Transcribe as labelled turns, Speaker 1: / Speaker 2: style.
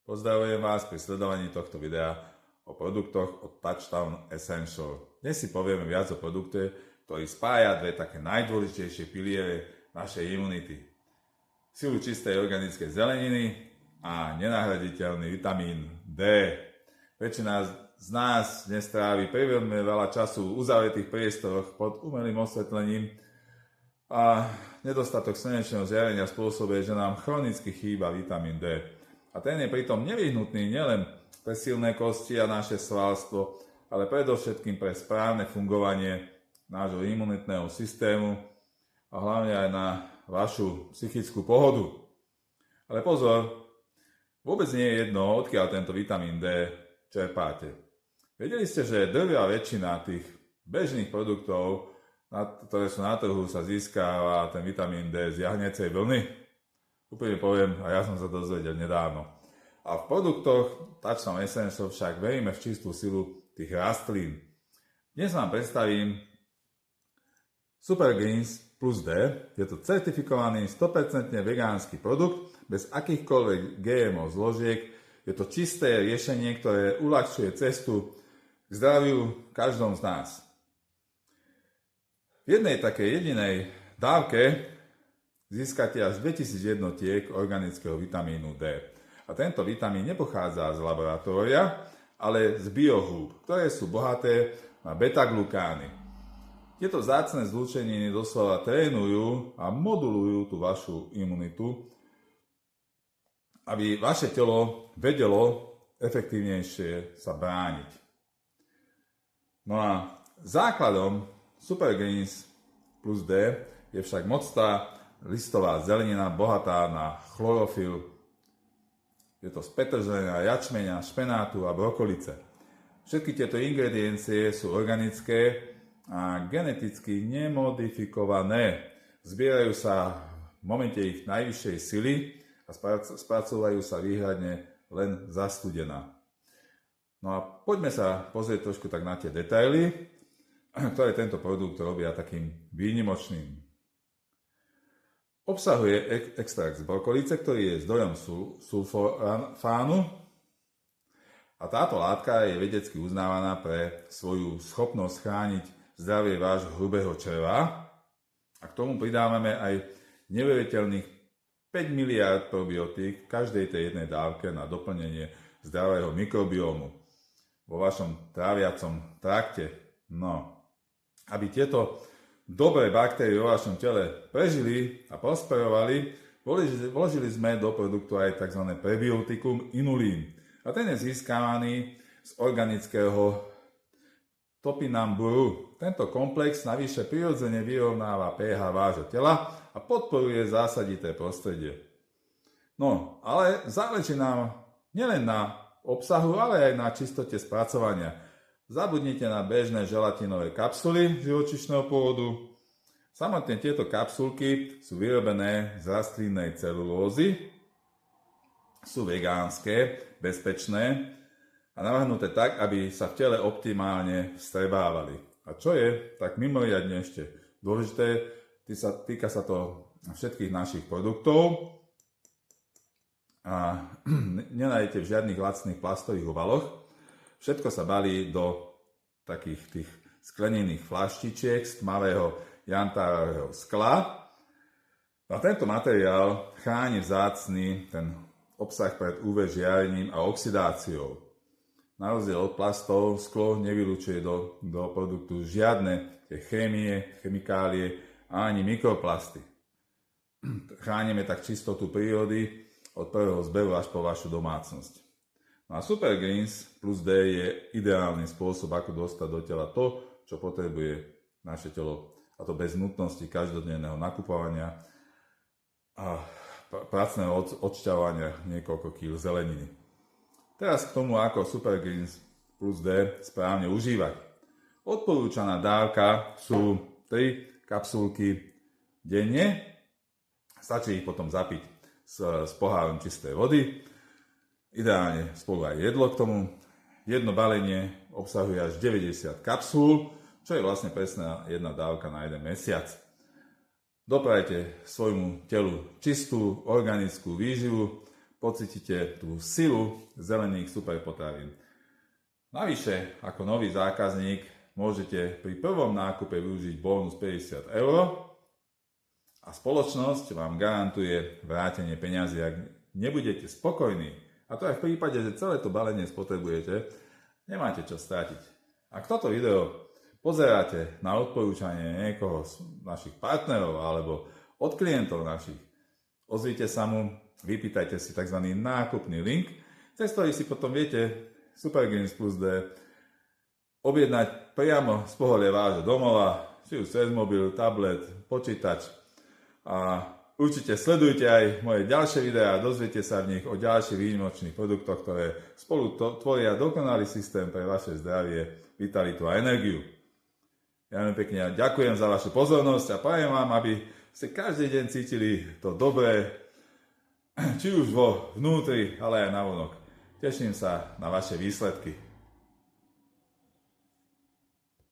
Speaker 1: Pozdravujem vás pri sledovaní tohto videa o produktoch od Touchdown Essential. Dnes si povieme viac o produkte, ktorý spája dve také najdôležitejšie piliere našej imunity. Silu čistej organickej zeleniny a nenahraditeľný vitamín D. Väčšina z nás nestrávi príliš veľa času v uzavretých priestoroch pod umelým osvetlením a nedostatok slnečného žiarenia spôsobuje, že nám chronicky chýba vitamín D. A ten je pritom nevyhnutný nielen pre silné kosti a naše svalstvo, ale predovšetkým pre správne fungovanie nášho imunitného systému a hlavne aj na vašu psychickú pohodu. Ale pozor, vôbec nie je jedno, odkiaľ tento vitamín D čerpáte. Vedeli ste, že drvivá väčšina tých bežných produktov, ktoré sú na trhu, sa získava ten vitamín D z jahniacej vlny? Úplne poviem, a ja som sa dozvedel nedávno. A v produktoch Touchdown Essential však veríme v čistú silu tých rastlín. Dnes vám predstavím Super Greens plus D. Je to certifikovaný 100% vegánsky produkt bez akýchkoľvek GMO zložiek. Je to čisté riešenie, ktoré uľahčuje cestu k zdraviu každom z nás. V jednej takej jedinej dávke získate až 2000 jednotiek organického vitamínu D. A tento vitamín nepochádza z laboratória, ale z biohúb, ktoré sú bohaté na beta-glukány. Tieto vzácne zlúčeniny doslova trénujú a modulujú tú vašu imunitu, aby vaše telo vedelo efektívnejšie sa brániť. No a základom Super Greens plus D je však mocná listová zelenina bohatá na chlorofyl. Je to z petržlenia, jačmeňa, špenátu a brokolice. Všetky tieto ingrediencie sú organické a geneticky nemodifikované. Zbierajú sa v momente ich najvyššej sily a spracovajú sa výhradne len zastudená. No a poďme sa pozrieť trošku tak na tie detaily, ktoré tento produkt robia takým výnimočným. Obsahuje extrakt z brokolice, ktorý je zdrojom sulfofánu a táto látka je vedecky uznávaná pre svoju schopnosť chrániť zdravie vášho hrubého čreva a k tomu pridávame aj neuveriteľných 5 miliárd probiotík v každej tej jednej dávke na doplnenie zdravého mikrobiomu vo vašom tráviacom trakte. No, aby tieto dobré baktérie vo vašom tele prežili a prosperovali, vložili sme do produktu aj tzv. Prebiotikum inulín. A ten je získavaný z organického topinamburu. Tento komplex navyše prirodzene vyrovnáva pH vášho tela a podporuje zásadité prostredie. No, ale záleží nám nielen na obsahu, ale aj na čistote spracovania. Zabudnite na bežné želatinové kapsuly živočíšneho pôvodu. Samotné tieto kapsulky sú vyrobené z rastlínnej celulózy, sú vegánske, bezpečné a navrhnuté tak, aby sa v tele optimálne vstrebávali. A čo je tak mimoriadne ešte dôležité, týka sa to všetkých našich produktov a nenájdete v žiadnych lacných plastových obaloch. Všetko sa balí do takých tých sklenených flaštičiek z tmavého jantárového skla. A tento materiál chráni vzácny ten obsah pred UV žiarením a oxidáciou. Na rozdiel od plastov, sklo nevylučuje do produktu žiadne chémie, chemikálie a ani mikroplasty. Chránime tak čistotu prírody od prvého zberu až po vašu domácnosť. No a Super Greens plus D je ideálny spôsob, ako dostať do tela to, čo potrebuje naše telo. A to bez nutnosti každodenného nakupovania a pracného odšťavania niekoľko kýl zeleniny. Teraz k tomu, ako Super Greens plus D správne užívať. Odporúčaná dávka sú 3 kapsulky denne. Stačí ich potom zapiť s pohárom čistej vody. Ideálne spolu aj jedlo k tomu. Jedno balenie obsahuje až 90 kapsúl, čo je vlastne presná jedna dávka na 1 mesiac. Doprajte svojmu telu čistú organickú výživu, pocítite tú silu zelených superpotravín. Navyše, ako nový zákazník, môžete pri prvom nákupe využiť bónus 50 € a spoločnosť vám garantuje vrátenie peňazí, ak nebudete spokojní. A to aj v prípade, že celé to balenie spotrebujete, nemáte čo stratiť. Ak toto video pozeráte na odporúčanie niekoho z našich partnerov alebo od klientov našich, ozvite sa mu, vypýtajte si tzv. Nákupný link, cez ktorý si potom viete Supergreens Plus D objednať priamo z poholia vášho domova, či už cez mobil, tablet, počítač. A určite sledujte aj moje ďalšie videá a dozviete sa v nich o ďalších výnimočných produktoch, ktoré spolu tvoria dokonalý systém pre vaše zdravie, vitalitu a energiu. Ja veľmi pekne ďakujem za vašu pozornosť a prajem vám, aby ste každý deň cítili to dobré, či už vo vnútri, ale aj navonok. Teším sa na vaše výsledky.